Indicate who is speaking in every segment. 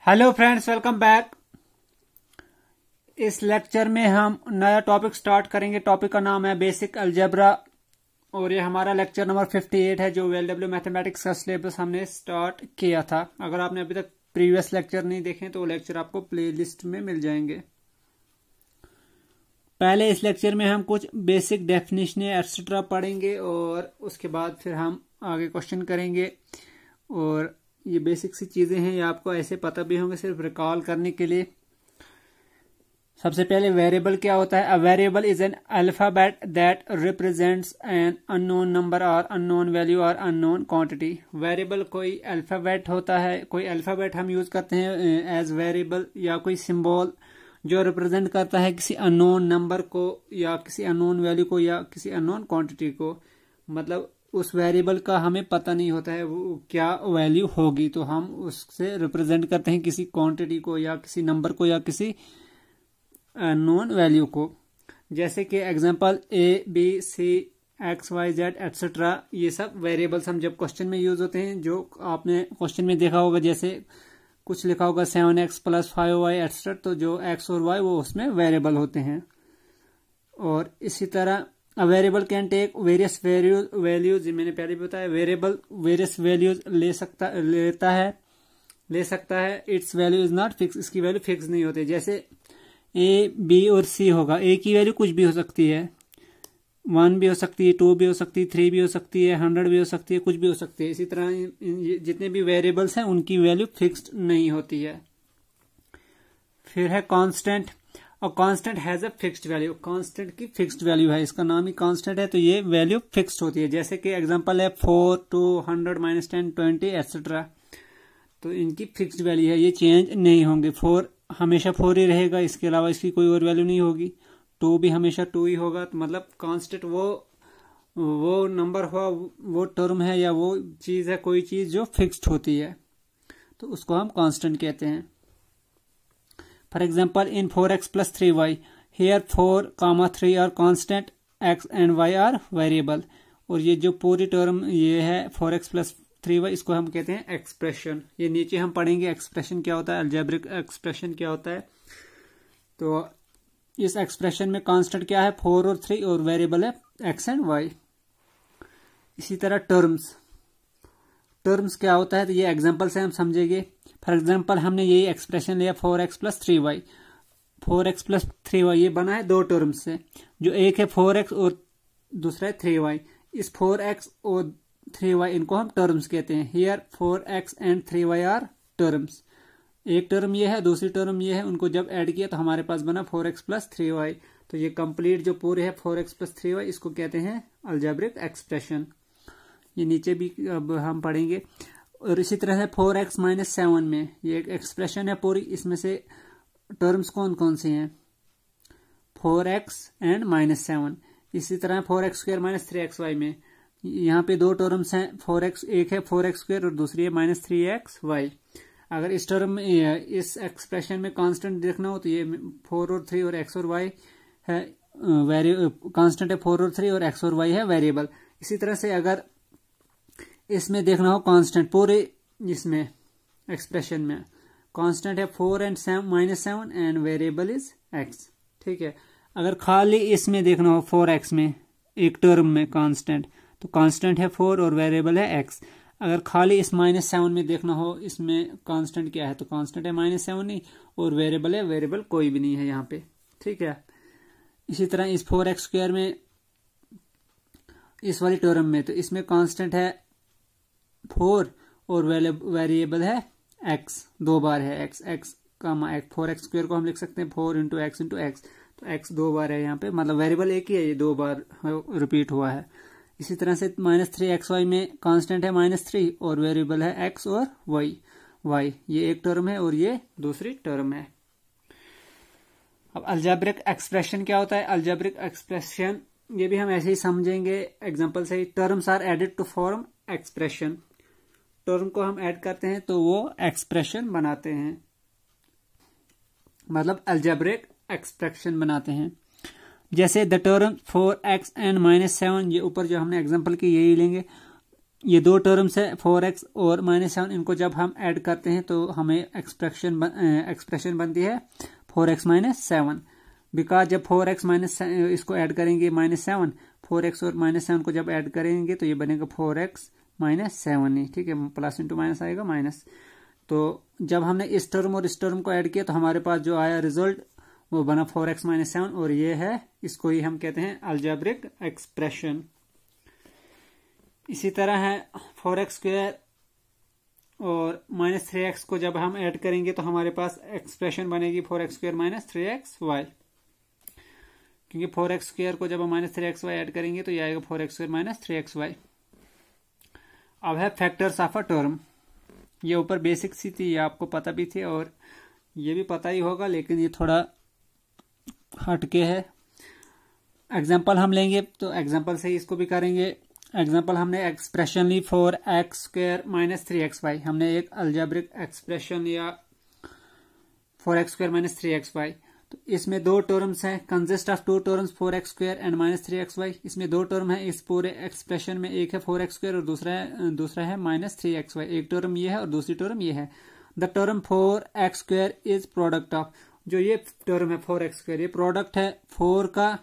Speaker 1: Hello friends, welcome back. इस lecture में हम नया टॉपिक स्टार्ट करेंगे। टॉपिक का नाम है बेसिक अलजेब्रा और ये हमारा लेक्चर नंबर 58 है जो VLW मैथमेटिक्स का सिलेबस हमने स्टार्ट किया था। अगर आपने अभी तक प्रीवियस लेक्चर नहीं देखे तो वो लेक्चर आपको प्लेलिस्ट में मिल जाएंगे। पहले इस लेक्चर में हम कुछ बेसिक डेफिनेशन एक्सेट्रा पढ़ेंगे और उसके बाद फिर हम आगे क्वेश्चन करेंगे। और ये बेसिक सी चीजें हैं, ये आपको ऐसे पता भी होंगे सिर्फ रिकॉल करने के लिए। सबसे पहले वेरिएबल क्या होता है। A variable is an alphabet that represents an unknown number और अननोन वैल्यू और अननोन क्वांटिटी। वेरिएबल कोई अल्फाबेट होता है, कोई अल्फाबेट हम यूज करते हैं एज वेरिएबल, या कोई सिंबल जो रिप्रेजेंट करता है किसी अननोन नंबर को या किसी अननोन वैल्यू को या किसी अननोन क्वांटिटी को। मतलब उस वेरिएबल का हमें पता नहीं होता है वो क्या वैल्यू होगी, तो हम उससे रिप्रेजेंट करते हैं किसी क्वांटिटी को या किसी नंबर को या किसी अननोन वैल्यू को। जैसे कि एग्जांपल ABC XYZ एटसेट्रा, ये सब वेरिएबल्स हम जब क्वेश्चन में यूज होते हैं, जो आपने क्वेश्चन में देखा होगा, जैसे कुछ लिखा होगा 7x + 5y एटसेट्रा, तो जो x और y वो उसमें वेरिएबल होते हैं। और इसी तरह a variable can take various values, मैंने पहले भी बताया, वेरिएबल वेरियस वैल्यूज ले सकता है। It's value is not fix, इसकी वैल्यू फिक्स नहीं होती। जैसे A, B और C होगा, A की वैल्यू कुछ भी हो सकती है, 1 भी हो सकती है, 2 भी हो सकती है, 3 भी हो सकती है, 100 भी हो सकती है, कुछ भी हो सकती है। इसी तरह जितने भी वेरिएबल्स हैं उनकी वैल्यू फिक्स्ड नहीं होती है। फिर है कांस्टेंट। और constant has a fixed value, constant की फिक्स्ड वैल्यू है, इसका नाम ही कांस्टेंट है, तो ये वैल्यू फिक्स्ड होती है। जैसे कि एग्जांपल है 4, 2, 100, -10, 20 एटसेट्रा, तो इनकी फिक्स्ड वैल्यू है, ये चेंज नहीं होंगे। 4 हमेशा 4 ही रहेगा, इसके अलावा इसकी कोई और वैल्यू नहीं होगी। 2 भी हमेशा 2 ही होगा। तो मतलब कांस्टेंट वो नंबर हुआ, वो टर्म है या वो चीज है, कोई चीज जो फिक्स्ड होती है, तो उसको हम कांस्टेंट कहते हैं। For example, in 4x + 3y, here 4, 3 are constant, x and y are variable। और ये जो पूरी टर्म ये है 4x + 3y, इसको हम कहते हैं एक्सप्रेशन। ये नीचे हम पढ़ेंगे एक्सप्रेशन क्या होता है, अलजेब्रिक एक्सप्रेशन क्या होता है। तो इस एक्सप्रेशन में कांस्टेंट क्या है, 4 और 3, और वेरिएबल है x एंड y। इसी तरह टर्म्स क्या होता है, तो ये एग्जांपल से हम समझेंगे। फॉर एग्जांपल हमने यही एक्सप्रेशन लिया 4x + 3y, 4x + 3y ये बना है दो टर्म्स से, जो एक है 4x और दूसरा है 3y। इस 4x और 3y इनको हम टर्म्स कहते हैं। Here 4x and 3y are terms. एक टर्म ये है, दूसरी टर्म ये है, उनको जब ऐड किया तो हमारे पास बना 4x + 3y। तो ये कंप्लीट जो पूरे है 4x + 3y, इसको कहते हैं अलजेब्रिक एक्सप्रेशन। ये नीचे भी अब हम पढ़ेंगे। और इसी तरह से 4x - 7 में ये एक एक्सप्रेशन है पूरी, इसमें से टर्म्स कौन कौन से हैं, 4x एंड -7। इसी तरह 4x² - 3xy में यहाँ पे दो टर्म्स हैं, 4x, एक है 4x² और दूसरी है -3xy। अगर इस टर्म में इस एक्सप्रेशन में कांस्टेंट देखना हो तो ये 4 और 3 और x और y है कांस्टेंट है, 4 और 3 और x और y है वेरिएबल। इसी तरह से अगर इसमें देखना हो कांस्टेंट, पूरे इसमें एक्सप्रेशन में कांस्टेंट है 4 and -7 and variable is x। ठीक है। अगर खाली इसमें देखना हो 4x में एक टर्म में कांस्टेंट, तो कांस्टेंट है 4 और वेरिएबल है x। अगर खाली इस -7 में देखना हो इसमें कांस्टेंट क्या है, तो कांस्टेंट है -7 नहीं, और वेरिएबल है, वेरिएबल कोई भी नहीं है यहाँ पे। ठीक है। इसी तरह इस 4x² में इस वाली टर्म में, तो इसमें कांस्टेंट है 4 और वेरिएबल है x, दो बार है x, 4x² को हम लिख सकते हैं 4 × x × x, तो x दो बार है यहाँ पे, मतलब वेरिएबल एक ही है, ये दो बार रिपीट हुआ है। इसी तरह से -3xy में कांस्टेंट है -3 और वेरिएबल है x और y, ये एक टर्म है और ये दूसरी टर्म है। अब अलजेब्रिक एक्सप्रेशन क्या होता है। अलजेब्रिक एक्सप्रेशन ये भी हम ऐसे ही समझेंगे एग्जांपल से ही। Terms are added to form expression, term को हम ऐड करते हैं तो वो एक्सप्रेशन बनाते हैं, मतलब अलजेब्रिक एक्सप्रेशन बनाते हैं। जैसे द टर्म 4x एंड -7, ये ऊपर जो हमने एग्जांपल की यही लेंगे। ये दो टर्म्स है 4x और -7, इनको जब हम ऐड करते हैं तो हमें एक्सप्रेशन बनती है 4x -7। बिकॉज जब 4x इसको ऐड करेंगे -7, 4x और -7 को जब ऐड करेंगे तो ये बनेगा 4x -7 ही, ठीक है, प्लस इंटू माइनस आएगा माइनस। तो जब हमने इस टर्म और इस टर्म को ऐड किया तो हमारे पास जो आया रिजल्ट वो बना 4x -7, और ये है, इसको ही हम कहते हैं अलजेब्रिक एक्सप्रेशन। इसी तरह है 4x² और -3x को जब हम ऐड करेंगे तो हमारे पास एक्सप्रेशन बनेगी 4x² - 3xy, क्योंकि 4x² को जब हम -3xy ऐड करेंगे तो ये आएगा 4x² - 3xy। अब है फैक्टर्स ऑफ अ टर्म। ये ऊपर बेसिक सी थी, ये आपको पता भी थी और ये भी पता ही होगा, लेकिन ये थोड़ा हटके है। एग्जाम्पल हम लेंगे तो एग्जाम्पल से ही इसको भी करेंगे। एग्जाम्पल हमने एक्सप्रेशन ली 4x² - 3xy, हमने एक अलजेब्रिक एक्सप्रेशन लिया 4x² - 3xy। तो इसमें दो टर्म्स हैं, consist of two terms 4x² and -3xy। इसमें दो टर्म है इस पूरे एक्सप्रेशन में, एक है 4x² और दूसरा है -3xy। एक टर्म ये है और दूसरी टर्म ये है। The term 4x² is product of, जो ये टर्म है 4x², ये प्रोडक्ट है 4 का,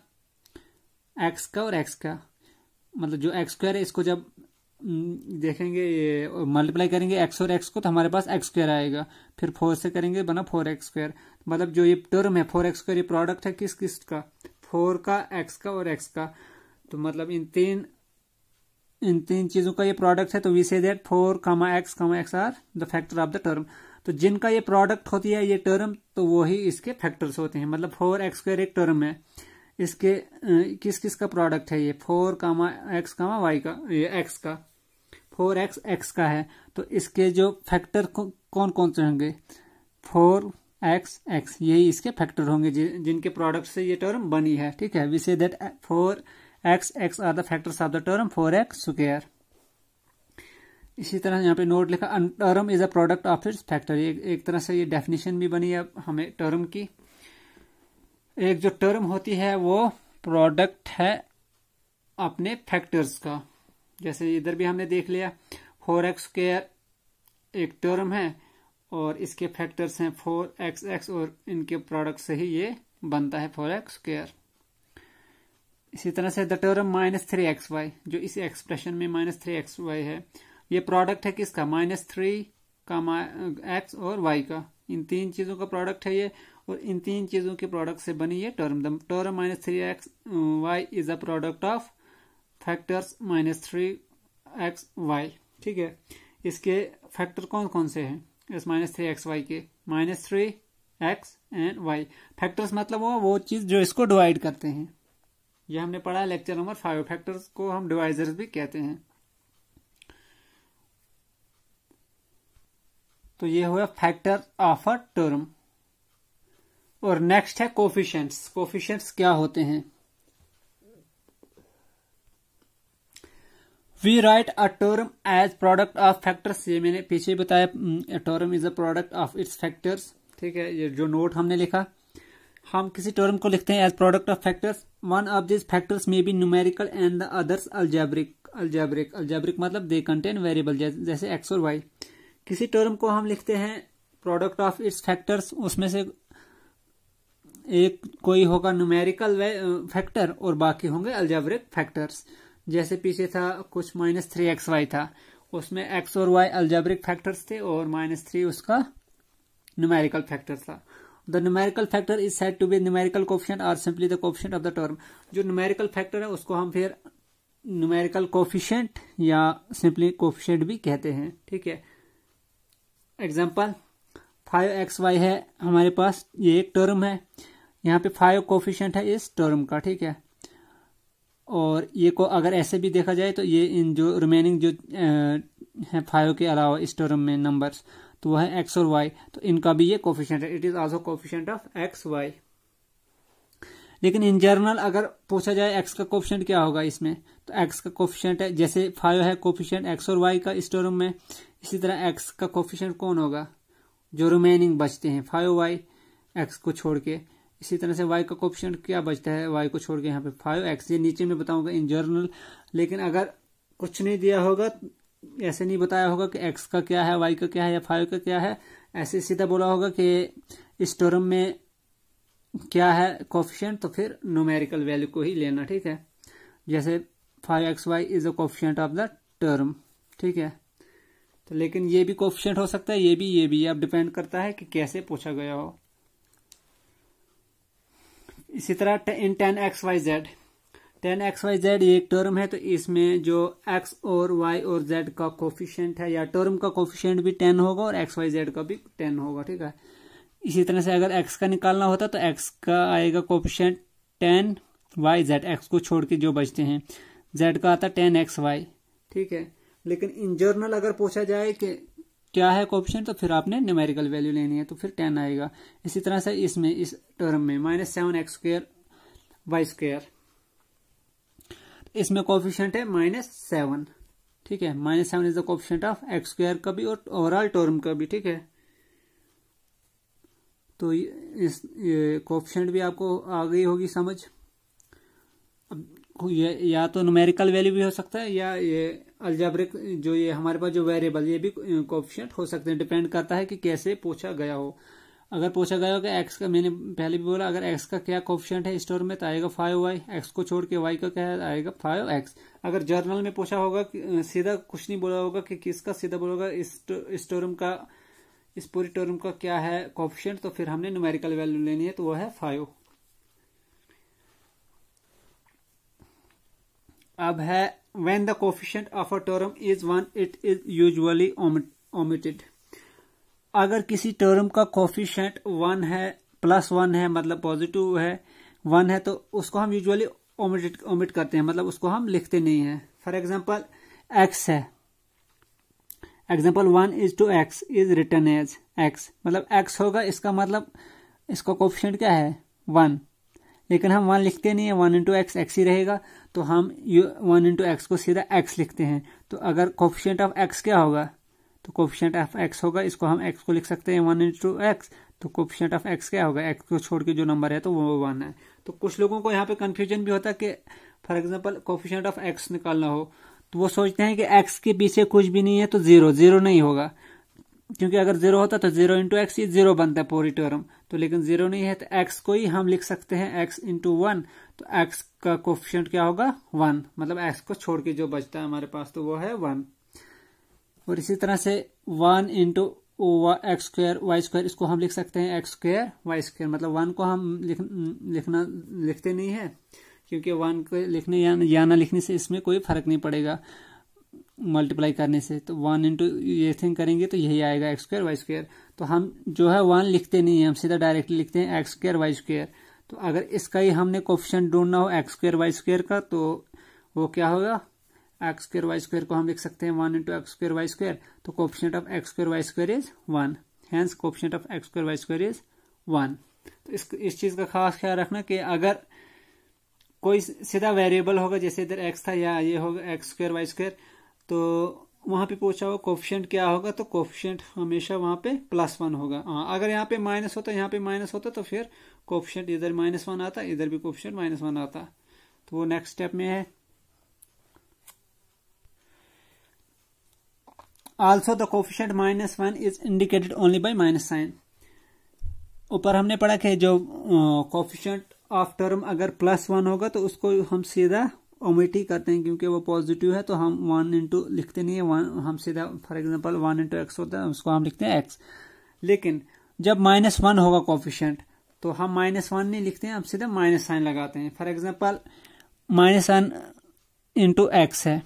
Speaker 1: x का और x का। मतलब जो x² है इसको जब देखेंगे, ये मल्टीप्लाई करेंगे x और x को तो हमारे पास x² आएगा, फिर 4 से करेंगे बना 4x²। मतलब जो ये टर्म है 4x² ये प्रोडक्ट है किस किस का, 4 का, x का और x का। तो मतलब इन तीन चीजों का ये प्रोडक्ट है। तो we see that 4, x are the factor of the term. तो जिनका ये प्रोडक्ट होती है ये टर्म, तो वो ही इसके फैक्टर्स होते हैं। मतलब 4x² एक टर्म है, इसके किस किस का प्रोडक्ट है ये 4, x, y का, ये x का, 4x x का है। तो इसके जो फैक्टर कौन कौन से होंगे, 4x x, यही इसके फैक्टर होंगे जिनके प्रोडक्ट से ये टर्म बनी है, ठीक है। We see that 4x x are the factors of the term 4x²। इसी तरह यहाँ पे नोट लिखा, term is a product of its factor. एक तरह से ये डेफिनेशन भी बनी है हमें टर्म की। एक जो टर्म होती है वो प्रोडक्ट है अपने फैक्टर्स का। जैसे इधर भी हमने देख लिया 4x² एक टर्म है और इसके फैक्टर्स हैं 4x x, और इनके प्रोडक्ट से ही ये बनता है 4x²। इसी तरह से द टर्म -3xy, जो इस एक्सप्रेशन में -3xy है, ये प्रोडक्ट है किसका, -3 का, x और y का। इन तीन चीजों का प्रोडक्ट है ये, और इन तीन चीजों के प्रोडक्ट से बनी ये term. The term -3xy is a product of factors -3xy, ठीक है। इसके फैक्टर कौन कौन से हैं इस -3xy के, -3x एंड y। फैक्टर्स मतलब वो चीज जो इसको डिवाइड करते हैं। ये हमने पढ़ा लेक्चर नंबर 5। फैक्टर्स को हम डिवाइजर्स भी कहते हैं। तो ये हुआ फैक्टर ऑफ अ टर्म। और नेक्स्ट है कोफिशिएंट्स। कोफिशिएंट्स क्या होते हैं, we write a term as product of factors. ये मैंने पीछे बताया, term is a product of its factors, ठीक है। ये जो नोट हमने लिखा, हम किसी टर्म को लिखते हैं as product of factors. One of this factors may be numerical and the others algebraic. Algebraic मतलब दे कंटेन वेरिएबल, जैसे x और y। किसी टर्म को हम लिखते हैं प्रोडक्ट ऑफ इट्स फैक्टर्स, उसमें से एक कोई होगा न्यूमेरिकल फैक्टर और बाकी होंगे अलजेब्रिक फैक्टर्स। जैसे पीछे था कुछ -3xy था, उसमें x और y अलजेब्रिक फैक्टर्स थे और -3 उसका न्यूमेरिकल फैक्टर था। The numerical factor is said to be numerical coefficient or simply the coefficient of the term. जो न्यूमेरिकल फैक्टर है उसको हम फिर न्यूमेरिकल कोफिशिएंट या सिंपली कोफिशिएंट भी कहते हैं, ठीक है। एग्जाम्पल 5xy है हमारे पास, ये एक टर्म है, यहाँ पे 5 कोफिशिएंट है इस टर्म का, ठीक है। और ये को अगर ऐसे भी देखा जाए तो ये इन जो रिमेनिंग जो है 5 के अलावा इस टर्म में नंबर्स, तो वह है x और y, तो इनका भी ये कोफिशिएंट है। It is also coefficient of x y। लेकिन इन जनरल अगर पूछा जाए x का कोफिशिएंट क्या होगा इसमें, तो x का कोफिशिएंट है, जैसे 5 है कोफिशिएंट x और y का इस टर्म में, इसी तरह x का कोफिशिएंट कौन होगा, जो रिमेनिंग बचते हैं 5y x को छोड़ के। इसी तरह से y का कोफिशिएंट क्या बचता है y को छोड़ के, यहाँ पे 5x। ये नीचे में बताऊंगा इन जनरल। लेकिन अगर कुछ नहीं दिया होगा ऐसे नहीं बताया होगा कि x का क्या है, y का क्या है या 5 का क्या है। ऐसे सीधा बोला होगा कि इस टर्म में क्या है कोफिशिएंट, तो फिर न्यूमेरिकल वैल्यू को ही लेना, ठीक है। जैसे 5xy is a coefficient of the term, ठीक है। तो लेकिन ये भी कोफिशिएंट हो सकता है, ये भी, अब डिपेंड करता है कि कैसे पूछा गया हो। इसी तरह इन 10xyz, 10xyz ये एक टर्म है, तो इसमें जो x और y और z का कोफिशिएंट है या टर्म का कोफिशिएंट भी 10 होगा और xyz का भी 10 होगा, ठीक है। इसी तरह से अगर x का निकालना होता तो x का आएगा कोफिशिएंट 10yz, x को छोड़ के जो बचते हैं, z का आता 10xy, ठीक है। लेकिन इन जनरल अगर पूछा जाए कि क्या है कोफिशिएंट, तो फिर आपने न्यूमेरिकल वैल्यू लेनी है, तो फिर 10 आएगा। इसी तरह से इसमें इस टर्म में -7x² y², इसमें कोफिशिएंट है -7, ठीक है। -7 is the coefficient of x² का भी और ओवरऑल टर्म का भी, ठीक है। तो इस कोफिशिएंट भी आपको आ गई होगी समझ। अब या तो न्यूमेरिकल वैल्यू भी हो सकता है या ये अलजेब्रिक जो ये हमारे पास जो वेरिएबल, ये भी कोफिशिएंट हो सकते हैं, डिपेंड करता है कि कैसे पूछा गया हो। अगर पूछा गया हो कि x का, मैंने पहले भी बोला, अगर x का क्या कोफिशिएंट है इस टर्म में, तो आएगा 5y, x को छोड़ के y का क्या है, आएगा 5x। अगर जर्नल में पूछा होगा कि सीधा कुछ नहीं बोला होगा कि किसका, सीधा बोला होगा इस टर्म का, इस पूरी टर्म का क्या है कोफिशिएंट, तो फिर हमने न्यूमेरिकल वैल्यू लेनी है, तो वो है 5। अब है when the coefficient of a term is 1 it is usually omitted. अगर किसी टर्म का कोफिशिएंट 1 है, +1 है, मतलब पॉजिटिव है, 1 है, तो उसको हम यूजुअली ओमिट करते हैं, मतलब उसको हम लिखते नहीं हैं। फॉर एग्जांपल x है, example 1:x is written as x, मतलब x होगा, इसका मतलब इसका कोफिशिएंट क्या है 1, लेकिन हम 1 लिखते नहीं है, 1 × x ही रहेगा, तो हम 1 × x को सीधा x लिखते हैं। तो अगर कोफिशिएंट ऑफ x क्या होगा, तो कोफिशिएंट ऑफ x होगा, इसको हम x को लिख सकते हैं 1 × x, तो कोफिशिएंट ऑफ x क्या होगा, x को छोड़ के जो नंबर है तो वो 1 है। तो कुछ लोगों को यहाँ पे कंफ्यूजन भी होता है कि for example coefficient of x निकालना हो, तो वो सोचते हैं कि x के पीछे कुछ भी नहीं है तो 0 नहीं होगा, क्योंकि अगर 0 होता तो 0 × x ही 0 बनता है पूरी टर्म, तो लेकिन 0 नहीं है, तो x को ही हम लिख सकते हैं x × 1, तो x का कोफिशिएंट क्या होगा 1, मतलब x को छोड़ के जो बचता है हमारे पास तो वो है 1। और इसी तरह से 1 × x² y², इसको हम लिख सकते हैं x² y², मतलब 1 को हम लिखते नहीं है, क्योंकि 1 को लिखने या ना लिखने से इसमें कोई फर्क नहीं पड़ेगा मल्टीप्लाई करने से। तो 1 × ये थिंग करेंगे तो यही आएगा x² y², तो हम जो है 1 लिखते नहीं है, हम सीधा डायरेक्टली लिखते हैं x² y²। तो अगर इसका ही हमने कोफिशिएंट ढूंढना हो x² y² का, तो वो क्या होगा, x² y² को हम लिख सकते हैं 1 × x² y², तो coefficient of x² y² is 1, hence coefficient of x² y² is 1। तो इस चीज का खास ख्याल रखना कि अगर कोई सीधा वेरिएबल होगा, जैसे इधर x था या ये होगा x² y², तो वहां पे पूछा हो कोफिशिएंट क्या होगा, तो कोफिशिएंट हमेशा वहां पे +1 होगा। अगर यहाँ पे माइनस होता, यहाँ पे माइनस होता, तो फिर कोफिशिएंट इधर -1 आता, इधर भी कोफिशिएंट -1 आता। तो वो नेक्स्ट स्टेप में है। Also the coefficient -1 is indicated only by minus sign. ऊपर हमने पढ़ा कि जो कोफिशिएंट ऑफ टर्म अगर +1 होगा तो उसको हम सीधा ओमिट ही करते हैं, क्योंकि वो पॉजिटिव है, तो हम 1 × लिखते नहीं है, हम सीधा फॉर एग्जांपल 1 × x होता है, उसको हम लिखते हैं x। लेकिन जब -1 होगा कोफिशिएंट, तो हम -1 नहीं लिखते हैं, हम सीधा माइनस साइन लगाते हैं। फॉर एग्जांपल -1 × x है,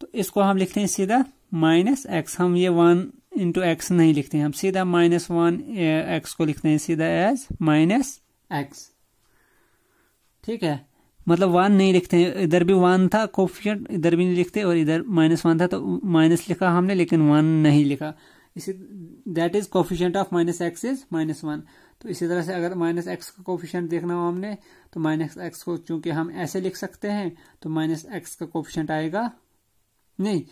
Speaker 1: तो इसको हम लिखते हैं सीधा -x, हम ये 1 × x नहीं लिखते हैं, हम सीधा -1 x को लिखते हैं सीधा एज -x, ठीक है। मतलब 1 नहीं लिखते हैं, इधर भी 1 था कोफिशिएंट, इधर भी नहीं लिखते, और इधर -1 था तो माइनस लिखा हमने, लेकिन 1 नहीं लिखा। इसी that is coefficient of -x is -1। तो इसी तरह से अगर -x का कोफिशिएंट देखना हो हमने, तो -x को चूंकि हम ऐसे लिख सकते हैं, तो -x का कोफिशिएंट आएगा नहीं,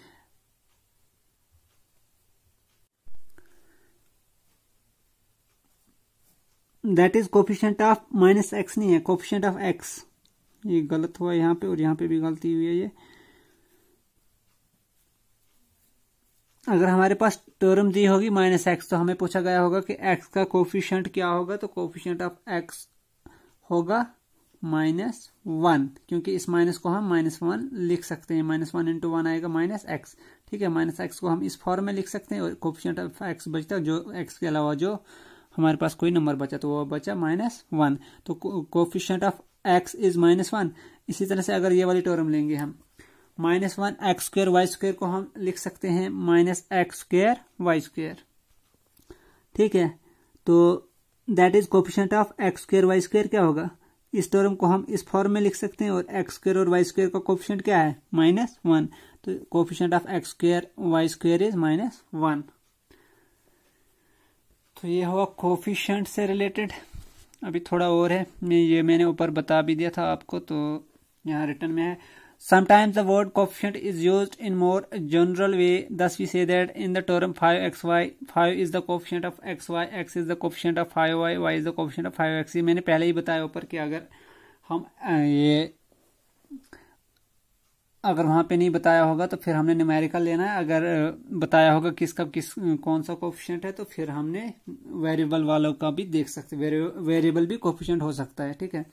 Speaker 1: that is coefficient of -x नहीं है, कोफिशिएंट ऑफ x। ये गलत हुआ यहाँ पे, और यहाँ पे भी गलती हुई है। ये अगर हमारे पास टर्म दी होगी -x, तो हमें पूछा गया होगा कि x का कोफिशिएंट क्या होगा, तो कोफिशिएंट ऑफ x होगा -1, क्योंकि इस माइनस को हम -1 लिख सकते हैं। -1 × 1 आएगा -x, ठीक है। -x को हम इस फॉर्म में लिख सकते हैं और कोफिशिएंट ऑफ x बचता, जो x के अलावा जो हमारे पास कोई नंबर बचा, तो वो बचा -1, तो कोफिशिएंट ऑफ x इज -1। इसी तरह से अगर ये वाली टर्म लेंगे हम -1x² y² को हम लिख सकते हैं -x² y², ठीक है। तो that is coefficient of x² y² क्या होगा, इस टर्म को हम इस फॉर्म में लिख सकते हैं और x² और y² का कोफिशिएंट क्या है -1, तो coefficient of x² y² is -1। तो ये हुआ कोफिशिएंट से रिलेटेड। अभी थोड़ा और है, ये मैंने ऊपर बता भी दिया था आपको, तो यहाँ रिटर्न में है। Sometimes the word coefficient is used in more general way. Thus we say that in the term 5xy, 5 is the coefficient of xy, x is the coefficient of 5y, y is the coefficient of 5x। मैंने पहले ही बताया ऊपर कि अगर हम अगर वहाँ पे नहीं बताया होगा तो फिर हमने न्यूमेरिकल लेना है, अगर बताया होगा कौन सा कोफिशिएंट है तो फिर हमने वेरिएबल वालों का भी देख सकते, वेरिएबल भी कोफिशिएंट हो सकता है, ठीक है।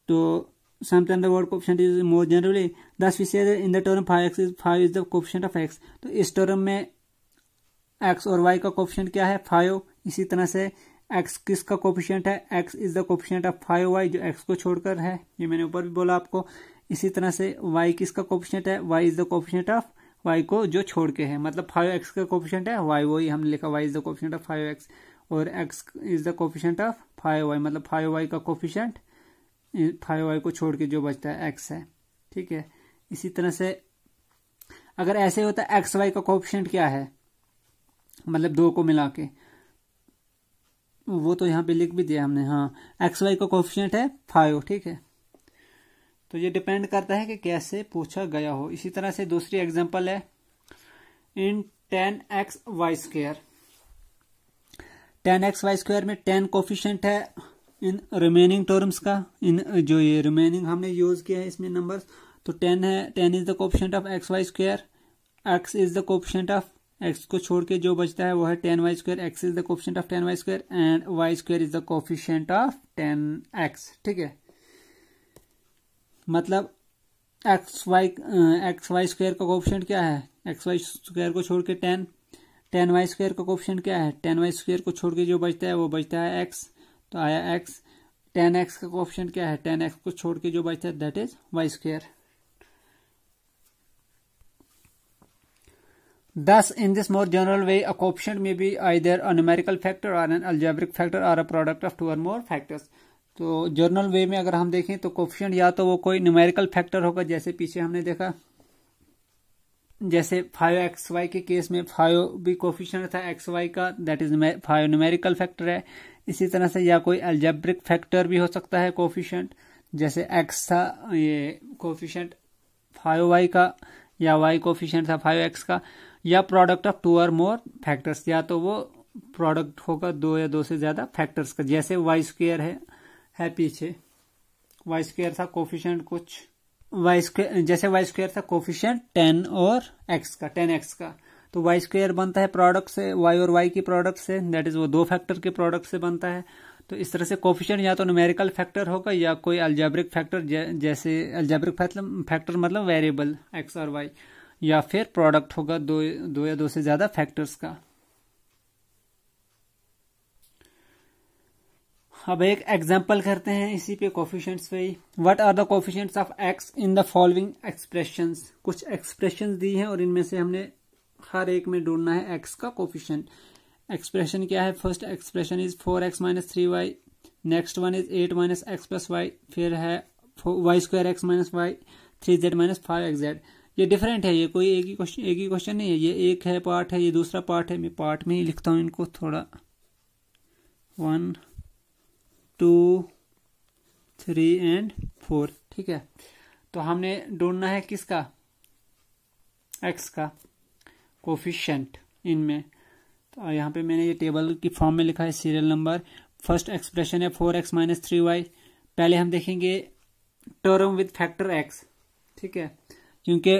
Speaker 1: तो sometimes the word coefficient is more generally, thus we say that in the term 5 is the coefficient of x। तो इस टर्म में x और y का कोफिशिएंट क्या है 5। इसी तरह से x किसका कोफिशिएंट है, x is the coefficient of 5y, जो x को छोड़कर है, ये मैंने ऊपर भी बोला आपको। इसी तरह से y किसका कोफिशिएंट है, y is the coefficient of y को जो छोड़ के है, मतलब 5x का कोफिशिएंट है y, वही हमने लिखा y is the coefficient of 5x, और x is the coefficient of 5y, मतलब 5y का कोफिशिएंट 5y को छोड़ के जो बचता है x है, ठीक है। इसी तरह से अगर ऐसे होता है xy का कोफिशिएंट क्या है, मतलब दो को मिला के, वो तो यहाँ पे लिख भी दिया हमने, हाँ xy का कोफिशिएंट है 5, ठीक है। तो ये डिपेंड करता है कि कैसे पूछा गया हो। इसी तरह से दूसरी एग्जांपल है इन 10x y²। 10x y² में 10 कोफिशिएंट है इन रिमेनिंग टर्म्स का, इन जो ये रिमेनिंग हमने यूज किया है इसमें नंबर्स, तो 10 है, 10 is the coefficient of xy², x is the coefficient of x को छोड़ के जो बचता है वो है 10y², x is the coefficient of 10y² and y² is the coefficient of 10x, ठीक है। मतलब xy² का कोफिशिएंट क्या है, xy² को छोड़ के 10, 10y² का कोफिशिएंट क्या है, 10y² को छोड़ के जो बचता है वो बचता है x, तो आया x। 10x का कोफिशिएंट क्या है, 10x को छोड़ के जो बचता है that is y²। Thus, in this more general way, a coefficient may be either a numerical factor or an algebraic factor or a product of two or more factors। तो journal वे में अगर हम देखें तो कोफिशिएंट या तो वो कोई न्यूमेरिकल फैक्टर होगा, जैसे पीछे हमने देखा, जैसे 5xy के केस में 5 भी कोफिशिएंट था xy का, दैट इज 5 न्यूमेरिकल फैक्टर है। इसी तरह से या कोई अलजेब्रिक फैक्टर भी हो सकता है कोफिशिएंट, जैसे x था ये कोफिशिएंट 5y का, या y कोफिशिएंट था 5x का, या प्रोडक्ट ऑफ 2 और मोर फैक्टर्स, या तो वो प्रोडक्ट होगा 2 या 2 से ज्यादा फैक्टर्स का, जैसे y² है पीछे y² था कोफिशिएंट कुछ जैसे y² था कोफिशिएंट 10 और x का, 10x का, तो y² बनता है प्रोडक्ट से, y और y की प्रोडक्ट से, दैट इज वो दो फैक्टर के प्रोडक्ट से बनता है। तो इस तरह से कोफिशिएंट या तो न्यूमेरिकल फैक्टर होगा या कोई अलजेब्रिक फैक्टर, जैसे अलजेब्रिक फैक्टर मतलब वेरिएबल x और y, या फिर प्रोडक्ट होगा दो या 2 से ज्यादा फैक्टर्स का। अब एक एग्जांपल करते हैं इसी पे कोफिशिएंट्स पे ही। What are the coefficients of x in the following expressions. कुछ एक्सप्रेशंस दी हैं और इनमें से हमने हर एक में ढूंढना है x का कोफिशिएंट। एक्सप्रेशन क्या है, first expression is 4x - 3y, next one is 8 - x + y, फिर है y² x - y, 3z - 5xz। ये डिफरेंट है, ये कोई एक ही क्वेश्चन नहीं है, ये एक है पार्ट है, ये दूसरा पार्ट है। मैं पार्ट में ही लिखता हूँ इनको थोड़ा, 1 2 3 एंड 4, ठीक है। तो हमने ढूंढना है किसका, x का कोफिशिएंट इनमें। तो यहाँ पे मैंने ये टेबल की फॉर्म में लिखा है सीरियल नंबर। फर्स्ट एक्सप्रेशन है 4x - 3y। पहले हम देखेंगे टर्म विद फैक्टर x, ठीक है, क्योंकि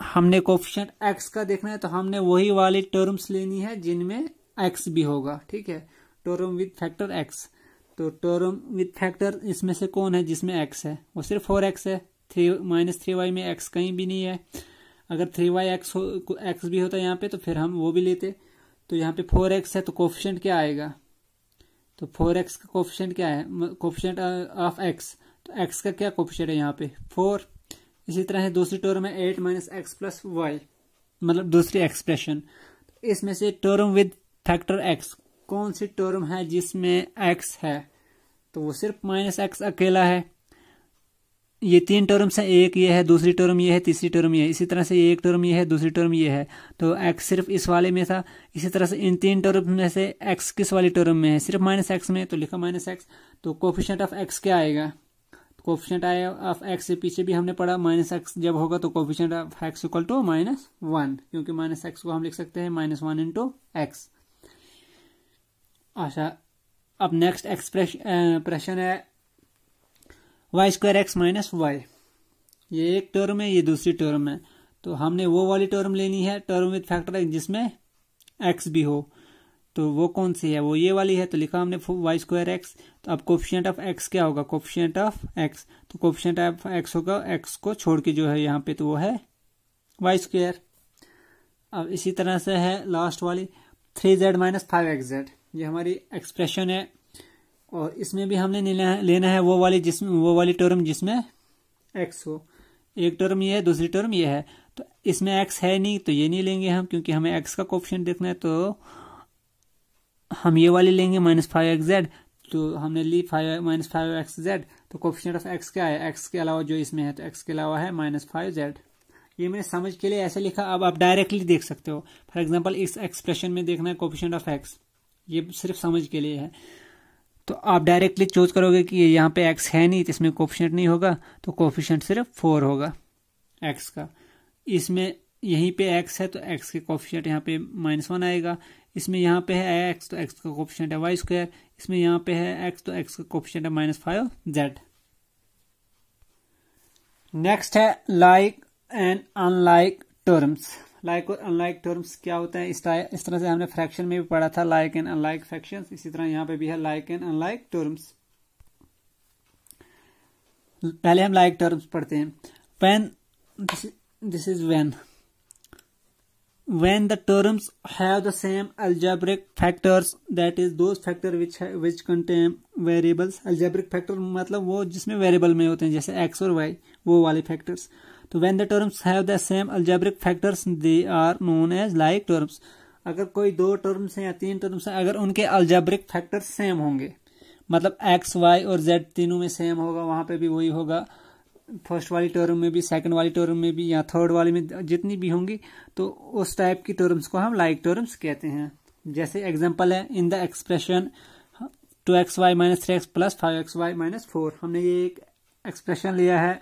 Speaker 1: हमने कोफिशिएंट एक्स का देखना है तो हमने वही वाली टर्म्स लेनी है जिनमें एक्स भी होगा, ठीक है, टर्म विद फैक्टर एक्स। तो टर्म विद फैक्टर इसमें से कौन है जिसमें एक्स है, वो सिर्फ 4x है। 3-3y में एक्स कहीं भी नहीं है। अगर 3y एक्स भी होता यहाँ पे तो फिर हम वो भी लेते। तो यहाँ पे 4x है तो कोफिशिएंट क्या आएगा, तो 4x का कोफिशिएंट क्या है, कोफिशिएंट ऑफ x, तो x का क्या कोफिशिएंट है यहाँ पे 4। इसी तरह है दूसरी टर्म है 8 माइनस एक्स प्लस वाई, मतलब दूसरी एक्सप्रेशन। इसमें से टर्म विद फैक्टर x कौन सी टर्म है जिसमें x है, तो वो सिर्फ माइनस एक्स अकेला है। ये 3 टर्म्स है, एक ये है, दूसरी टर्म ये है, तीसरी टर्म ये है। इसी तरह से एक टर्म ये है, दूसरी टर्म ये है, तो x सिर्फ इस वाले में था। इसी तरह से इन 3 टर्म में से x किस वाली टर्म में है, सिर्फ माइनस एक्स में, तो लिखा माइनस एक्स। तो कोफिशिएंट ऑफ x क्या आएगा, कोफिशिएंट आया ऑफ x से पीछे भी हमने पढ़ा माइनस एक्स जब होगा तो coefficient of x equal to -1, क्योंकि माइनस एक्स को हम लिख सकते हैं -1 इंटू एक्स। अच्छा, अब नेक्स्ट एक्सप्रेशन है y² x माइनस वाई। ये एक टर्म है, ये दूसरी टर्म है, तो हमने वो वाली टर्म लेनी है टर्म विद फैक्टर x जिसमें x भी हो। तो वो कौन सी है, वो ये वाली है, तो लिखा हमने y² x। तो अब कोफिशिएंट ऑफ x क्या होगा, कोफिशिएंट ऑफ x, तो कोफिशिएंट ऑफ x होगा x को छोड़ के जो है यहाँ पे, तो वो है y²। अब इसी तरह से है लास्ट वाली 3z माइनस 5xz, ये हमारी एक्सप्रेशन है। और इसमें भी हमने लेना है वो वाली टर्म जिसमें x हो। एक टर्म ये है, दूसरी टर्म ये है, तो इसमें x है नहीं तो ये नहीं लेंगे हम, क्योंकि हमें x का कोफिशिएंट देखना है। तो हम ये वाली लेंगे -5xz, तो हमने ली -5xz, तो कोफिशिएंट ऑफ x क्या है, x के अलावा जो इसमें है, तो x के अलावा है -5z। ये मैंने समझ के लिए ऐसे लिखा, अब आप डायरेक्टली देख सकते हो। फॉर एग्जांपल इस एक्सप्रेशन में देखना है कोफिशिएंट ऑफ x, ये सिर्फ समझ के लिए है। तो आप डायरेक्टली चूज करोगे कि यहाँ पे x है नहीं तो इसमें कोफिशिएंट नहीं होगा, तो कोफिशिएंट सिर्फ 4 होगा x का। इसमें यहीं पे x है तो x के कोफिशिएंट यहाँ पे -1 आएगा। इसमें यहाँ पे है x तो x का कोफिशिएंट है y²। इसमें यहाँ पे है x तो x का कोफिशिएंट है -5z। नेक्स्ट है like and unlike terms. Like और अनलाइक टर्म्स क्या होता है, इस तरह से हमने फ्रैक्शन में भी पढ़ा था, लाइक एंड अनलाइक फ्रैक्शंस। इसी तरह यहाँ पे भी है लाइक एंड अनलाइक टर्म्स। पहले हम लाइक टर्म्स पढ़ते हैं। When, this is when the terms have the same algebraic factors, that is those factor which contain variables। algebraic factor मतलब वो जिसमें वेरिएबल में होते हैं, जैसे x और y, वो वाले factors। तो when the terms have the same algebraic factors they are known as like terms। अगर कोई 2 टर्म्स हैं या 3 टर्म्स हैं, अगर उनके algebraic factors सेम होंगे, मतलब x y और z तीनों में सेम होगा, वहां पे भी वही होगा, फर्स्ट वाली टर्म में भी, सेकंड वाली टर्म में भी, या थर्ड वाली में जितनी भी होंगी, तो उस टाइप की टर्म्स को हम लाइक टर्म्स कहते हैं। जैसे एग्जांपल है in the expression 2xy minus 3x plus 5xy minus 4। हमने ये एक एक्सप्रेशन लिया है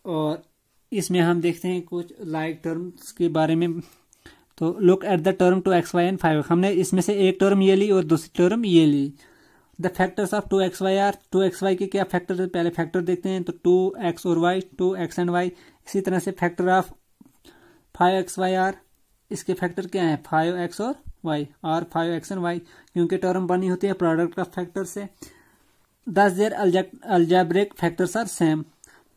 Speaker 1: और इसमें हम देखते हैं कुछ लाइक टर्म्स के बारे में। तो look at the term 2xy and 5x। हमने इसमें से एक टर्म ये ली और दूसरी टर्म ये ली। The factors of 2xy are, 2xy के क्या फैक्टर है, पहले फैक्टर देखते हैं। तो 2x और y, 2x एंड y। इसी तरह से फैक्टर ऑफ 5xy आर, इसके फैक्टर क्या है, 5x और y, और 5x एंड y, क्योंकि टर्म बनी होती है प्रोडक्ट ऑफ फैक्टर से। Thus their algebraic factors are same.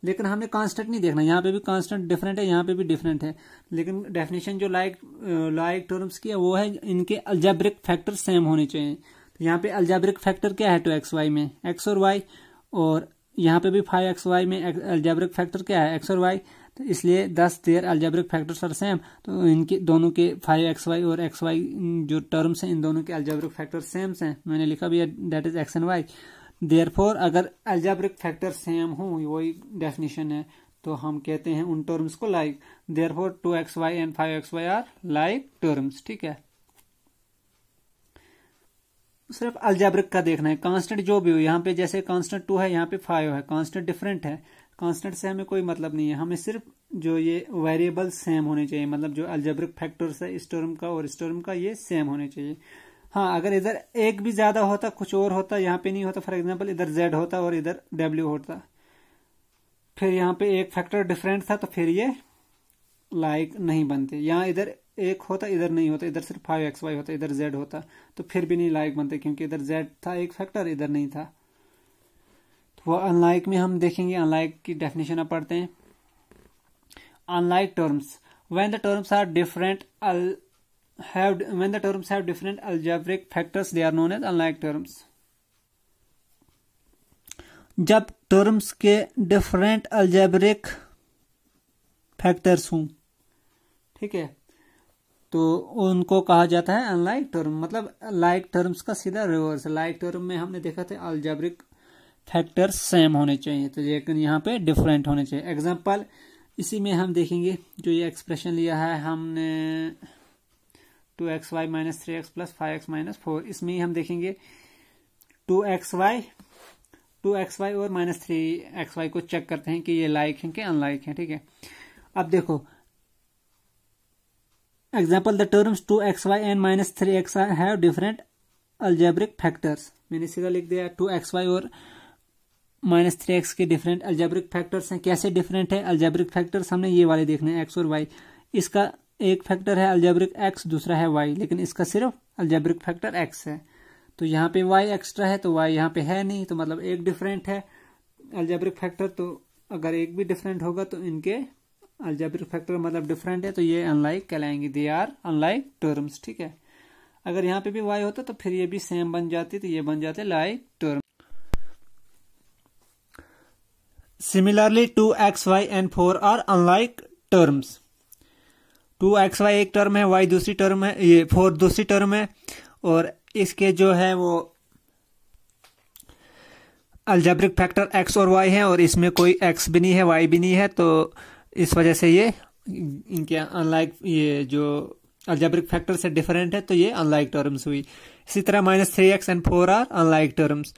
Speaker 1: लेकिन हमें कांस्टेंट नहीं देखना, यहाँ पे भी कांस्टेंट डिफरेंट है, यहाँ पे भी डिफरेंट है। लेकिन डेफिनेशन जो लाइक टर्म्स की है वो है इनके अलजेब्रिक फैक्टर सेम होने चाहिए। तो यहाँ पे अलजेब्रिक फैक्टर क्या है 2xy में, x और y, और यहाँ पे भी 5xy में अलजेब्रिक फैक्टर क्या है, x और y। तो इसलिए 10 their algebraic factors are same. तो इनके दोनों के 5xy और xy जो टर्म्स हैं, इन दोनों के अलजेब्रिक फैक्टर सेम हैं। मैंने लिखा भी है that is x and y। Therefore अगर अलजेब्रिक फैक्टर सेम हो, वही डेफिनेशन है, तो हम कहते हैं उन टर्म्स को like. Therefore 2xy and 5xy are like terms. ठीक है, सिर्फ अलजेब्रिक का देखना है, कांस्टेंट जो भी हो, यहाँ पे जैसे कांस्टेंट 2 है, यहाँ पे 5 है, कांस्टेंट डिफरेंट है, कांस्टेंट से हमें कोई मतलब नहीं है। हमें सिर्फ जो ये वेरिएबल सेम होने चाहिए, मतलब जो अलजेब्रिक फैक्टर्स है इस टर्म का और इस टर्म का, ये सेम होने चाहिए। हाँ, अगर इधर एक भी ज्यादा होता, कुछ और होता, यहाँ पे नहीं होता, फॉर एग्जाम्पल इधर z होता और इधर w होता, फिर यहाँ पे एक फैक्टर डिफरेंट था, तो फिर ये लाइक नहीं बनते। यहाँ इधर एक होता, इधर नहीं होता, इधर सिर्फ 5xy होता, इधर z होता, तो फिर भी नहीं लाइक बनते क्योंकि इधर z था एक फैक्टर, इधर नहीं था। तो वो अनलाइक में हम देखेंगे। अनलाइक की डेफिनेशन अब पढ़ते हैं। Unlike terms when the terms are different when the terms have different algebraic factors they are known as unlike terms। जब टर्म्स के डिफरेंट अल्जेब्रिक फैक्टर्स हों, ठीक है, तो उनको कहा जाता है अनलाइक टर्म। मतलब लाइक टर्म्स का सीधा रिवर्स। लाइक टर्म में हमने देखा था अल्जेब्रिक फैक्टर्स सेम होने चाहिए, तो लेकिन यहाँ पे डिफरेंट होने चाहिए। एग्जांपल इसी में हम देखेंगे, जो ये एक्सप्रेशन लिया है हमने 2xy minus 3x plus 5x minus 4, इसमें ही हम देखेंगे 2xy और माइनस 3xy को चेक करते हैं कि ये लाइक हैं कि अनलाइक हैं, ठीक है। अब देखो example, the terms 2xy and minus 3x have different algebraic factors. मैंने सीधा लिख दिया 2xy और माइनस 3x के डिफरेंट अल्जेब्रिक फैक्टर्स हैं। कैसे डिफरेंट है अल्जेब्रिक फैक्टर्स, हमने ये वाले देखने हैं, x और y। इसका एक फैक्टर है अल्जेब्रिक x, दूसरा है y, लेकिन इसका सिर्फ अल्जेब्रिक फैक्टर x है। तो यहाँ पे y एक्स्ट्रा है, तो y यहाँ पे है नहीं, तो मतलब एक डिफरेंट है अल्जेब्रिक फैक्टर। तो अगर एक भी डिफरेंट होगा तो इनके अल्जेब्रिक फैक्टर मतलब डिफरेंट है, तो ये अनलाइक कहलाएंगे, दे आर अनलाइक टर्म्स, ठीक है। अगर यहाँ पे भी y होता तो फिर ये भी सेम बन जाती, तो ये बन जाते like term. Similarly 2xy and 4 are unlike terms। 2xy एक टर्म है, y दूसरी टर्म है, ये 4 दूसरी टर्म है, और इसके जो है वो अल्जेब्रिक फैक्टर x और y है, और इसमें कोई x भी नहीं है, y भी नहीं है, तो इस वजह से ये इनके अनलाइक, ये जो अल्जेब्रिक फैक्टर से डिफरेंट है, तो ये अनलाइक टर्म्स हुई। इसी तरह minus 3x and 4 are unlike terms.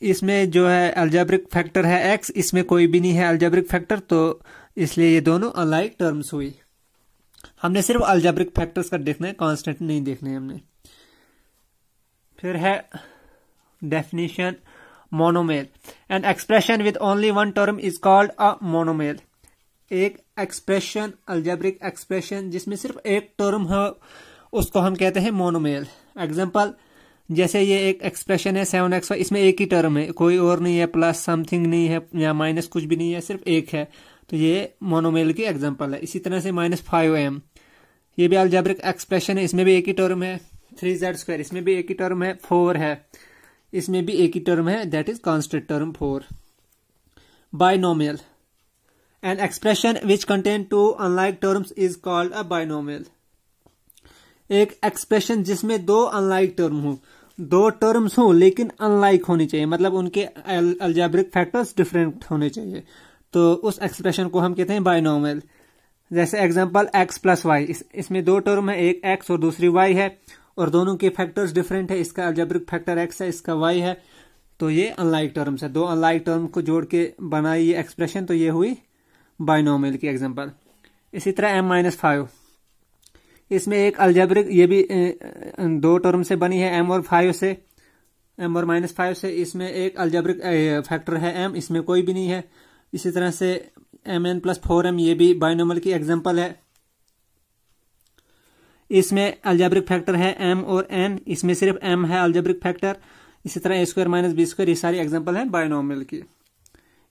Speaker 1: इसमें जो है अल्जेब्रिक फैक्टर है x, इसमें कोई भी नहीं है अल्जेब्रिक फैक्टर, तो इसलिए ये दोनों अनलाइक टर्म्स हुई। हमने सिर्फ अल्जेब्रिक फैक्टर्स का देखना है, कांस्टेंट नहीं देखने हमने। फिर है definition monomial. An expression with only one term is called a monomial. एक एक्सप्रेशन, अल्जेब्रिक एक्सप्रेशन जिसमें सिर्फ एक टर्म हो, उसको हम कहते हैं मोनोमेल। एग्जाम्पल, जैसे ये एक एक्सप्रेशन है 7xy, इसमें एक ही टर्म है, कोई और नहीं है, प्लस समथिंग नहीं है या माइनस कुछ भी नहीं है, सिर्फ एक है, तो ये मोनोमेल की एग्जांपल है। इसी तरह से माइनस 5m, ये भी अलजेब्रिक एक्सप्रेशन है, इसमें भी एक ही टर्म है। 3z², इसमें भी एक ही टर्म है। 4 है, इसमें भी एक ही टर्म है, that is constant term 4। Binomial, an expression which contain 2 unlike terms is called a binomial. एक एक्सप्रेशन जिसमें 2 अनलाइक टर्म हो, 2 टर्म्स हो लेकिन अनलाइक होनी चाहिए, मतलब उनके अलजेब्रिक फैक्टर्स डिफरेंट होने चाहिए, तो उस एक्सप्रेशन को हम कहते हैं बाइनोमियल। जैसे एग्जांपल x प्लस वाई, इसमें 2 टर्म है, एक x और दूसरी y है, और दोनों के फैक्टर्स डिफरेंट है, इसका अलजेब्रिक फैक्टर x है, इसका y है, तो ये अनलाइक टर्म्स है। 2 अनलाइक टर्म को जोड़ के बनाई ये एक्सप्रेशन, तो ये हुई बाइनोमियल की एग्जाम्पल। इसी तरह m-5, इसमें एक अलजेब्रिक, ये भी 2 टर्म से बनी है, m और 5 से, m और -5 से। इसमें एक अलजेब्रिक फैक्टर है m, इसमें कोई भी नहीं है। इसी तरह से mn प्लस 4m, ये भी बाइनोमियल की एग्जांपल है। इसमें अलजेब्रिक फैक्टर है m और n, इसमें सिर्फ m है अलजेब्रिक फैक्टर। इसी तरह a² माइनस b², ये सारी एग्जांपल है बाइनोमियल की।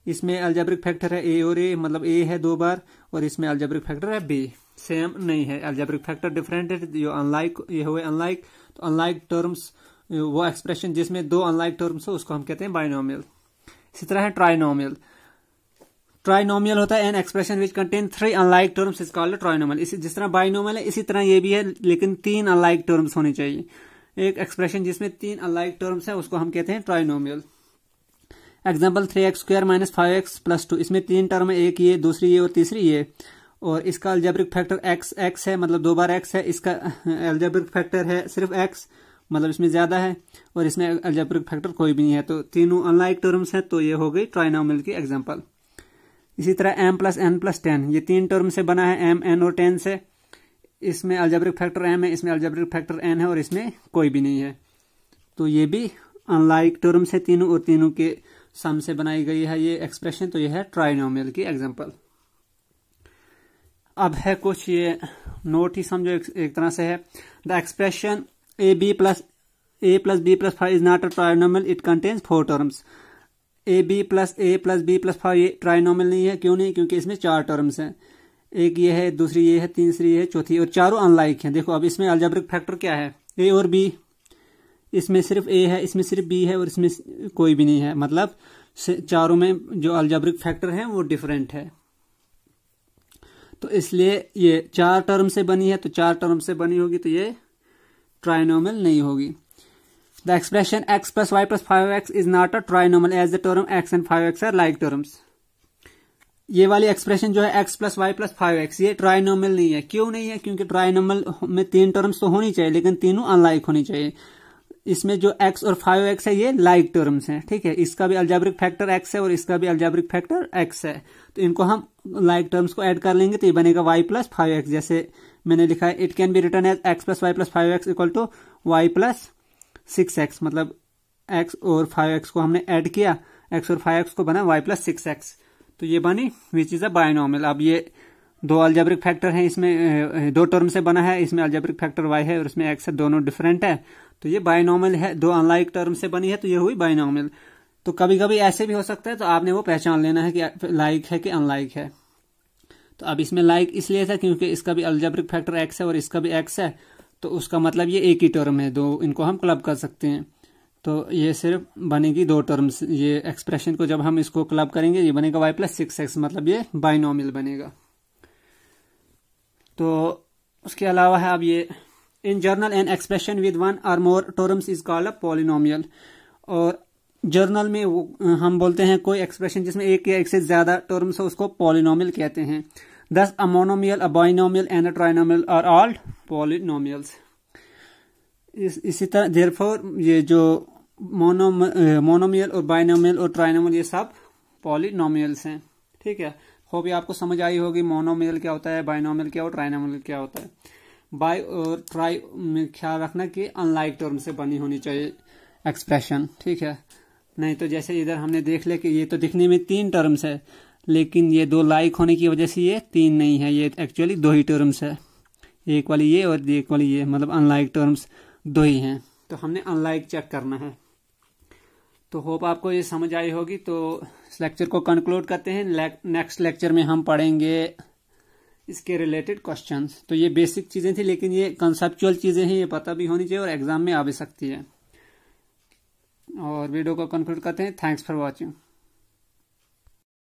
Speaker 1: इसमें अलजेब्रिक फैक्टर है a और a, मतलब a है 2 बार, और इसमें अलजेब्रिक फैक्टर है b, सेम नहीं है, अलजेब्रिक फैक्टर डिफरेंट है, जो अनलाइक, ये हुए अनलाइक। तो अनलाइक टर्म्स, वो एक्सप्रेशन जिसमें 2 अनलाइक टर्म्स हो, उसको हम कहते हैं बाइनोमियल। इसी तरह है ट्राइनोमियल। ट्राइनोमियल होता है an expression which contain 3 unlike terms is called trinomial. इसी जिस तरह बाइनोमियल है, इसी तरह ये भी है, लेकिन 3 अनलाइक टर्म्स होने चाहिए। एक एक्सप्रेशन जिसमें 3 अनलाइक टर्म्स है, उसको हम कहते हैं trinomial. Example 3x² minus 5x plus 2, इसमें 3 टर्म है, एक ये, दूसरी ये और तीसरी ये, और इसका अलजेब्रिक फैक्टर x है, मतलब 2 बार x है। इसका अलजेब्रिक फैक्टर है सिर्फ x, मतलब इसमें ज्यादा है, और इसमें अलजेब्रिक फैक्टर कोई भी नहीं है, तो तीनों अनलाइक टर्म्स है, तो ये हो गई ट्राइनोमियल की एग्जांपल। इसी तरह m प्लस n प्लस 10, ये 3 टर्म से बना है, m, n और 10 से। इसमें अलजेब्रिक फैक्टर m है, इसमें अलजेब्रिक फैक्टर n है, और इसमें कोई भी नहीं है, तो ये भी अनलाइक टर्म्स है तीनों, और तीनों के सम से बनाई गई है ये एक्सप्रेशन, तो ये है ट्राइनोमियल की एग्जांपल। अब है कुछ ये नोट ही समझो, एक तरह से है। The expression a plus b plus 5 is not a trinomial, it contains 4 terms. a plus b plus 5 ये ट्राइनोमियल नहीं है। क्यों नहीं? क्योंकि इसमें 4 टर्म्स हैं। एक ये है, दूसरी ये है, तीसरी ये है, चौथी, और चारों अनलाइक हैं। देखो अब इसमें अलजेब्रिक फैक्टर क्या है? a और b। इसमें सिर्फ a है, इसमें सिर्फ b है, और इसमें कोई भी नहीं है। मतलब चारों में जो अलजेब्रिक फैक्टर हैं वो डिफरेंट है। तो इसलिए ये 4 टर्म से बनी है, तो 4 टर्म से बनी होगी तो ये ट्राइनोमियल नहीं होगी। The expression x plus y plus 5x is not a trinomial as the term x and 5x are like terms. ये वाली एक्सप्रेशन जो है x plus y plus 5x, ये ट्राइनोमियल नहीं है। क्यों नहीं है? क्योंकि ट्राइनोमियल में 3 टर्म्स तो होनी चाहिए, लेकिन तीनों अनलाइक होनी चाहिए। इसमें जो x और 5x है ये लाइक टर्म्स हैं, ठीक है। इसका भी अलजेब्रिक फैक्टर x है और इसका भी अलजेब्रिक फैक्टर x है, तो इनको हम लाइक टर्म्स को ऐड कर लेंगे तो ये बनेगा y प्लस 5x। जैसे मैंने लिखा है, it can be written as x plus y plus 5x equal to y plus 6x। मतलब x और 5x को हमने ऐड किया, x और 5x को बना y प्लस 6x, तो ये बनी विच इज अ बाइनोमियल। अब ये 2 अलजेब्रिक फैक्टर हैं, इसमें 2 टर्म से बना है, इसमें अलजेब्रिक फैक्टर y है और इसमें x है, दोनों डिफरेंट है, तो ये बाइनोमियल है। 2 अनलाइक टर्म से बनी है तो ये हुई बाइनोमियल। तो कभी कभी ऐसे भी हो सकता है, तो आपने वो पहचान लेना है कि लाइक है कि अनलाइक है। तो अब इसमें लाइक इसलिए था क्योंकि इसका भी अलजेब्रिक फैक्टर x है और इसका भी x है, तो उसका मतलब ये एक ही टर्म है, 2 इनको हम क्लब कर सकते हैं। तो ये सिर्फ बनेगी 2 टर्म्स। ये एक्सप्रेशन को जब हम इसको क्लब करेंगे ये बनेगा y प्लस 6x, मतलब ये बाइनोमियल बनेगा। तो उसके अलावा है अब ये इन जर्नल एन एक्सप्रेशन विद 1 और मोर terms is called a polynomial. और जर्नल में वो हम बोलते हैं कोई एक्सप्रेशन जिसमें एक या एक से ज्यादा टर्म्स हो उसको पॉलिनोमियल कहते हैं। Thus a monomial, a binomial and a trinomial are all polynomials. इसी तरह देयरफॉर ये जो मोनोमियल और बाइनोमियल और ट्राइनोमियल ये सब पॉलिनोमियल्स हैं, ठीक है। होप ये आपको समझ आई होगी मोनोमियल क्या होता है, बाइनोमियल क्या और ट्राइनोमियल क्या होता है। बाय और ट्राई में ख्याल रखना कि अनलाइक टर्म से बनी होनी चाहिए एक्सप्रेशन, ठीक है। नहीं तो जैसे इधर हमने देख लिया कि ये तो दिखने में 3 टर्म्स है, लेकिन ये 2 लाइक होने की वजह से ये 3 नहीं है, ये एक्चुअली 2 ही टर्म्स है। एक वाली ये और एक वाली ये, मतलब अनलाइक टर्म्स 2 ही हैं, तो हमने अनलाइक चेक करना है। तो होप आपको ये समझ आई होगी। तो इस लेक्चर को कंक्लूड करते हैं। नेक्स्ट लेक्चर में हम पढ़ेंगे इसके रिलेटेड क्वेश्चंस। तो ये बेसिक चीजें थी, लेकिन ये कंसेप्चुअल चीजें हैं, ये पता भी होनी चाहिए और एग्जाम में आ भी सकती है। और वीडियो को कंक्लूड करते हैं। Thanks for watching.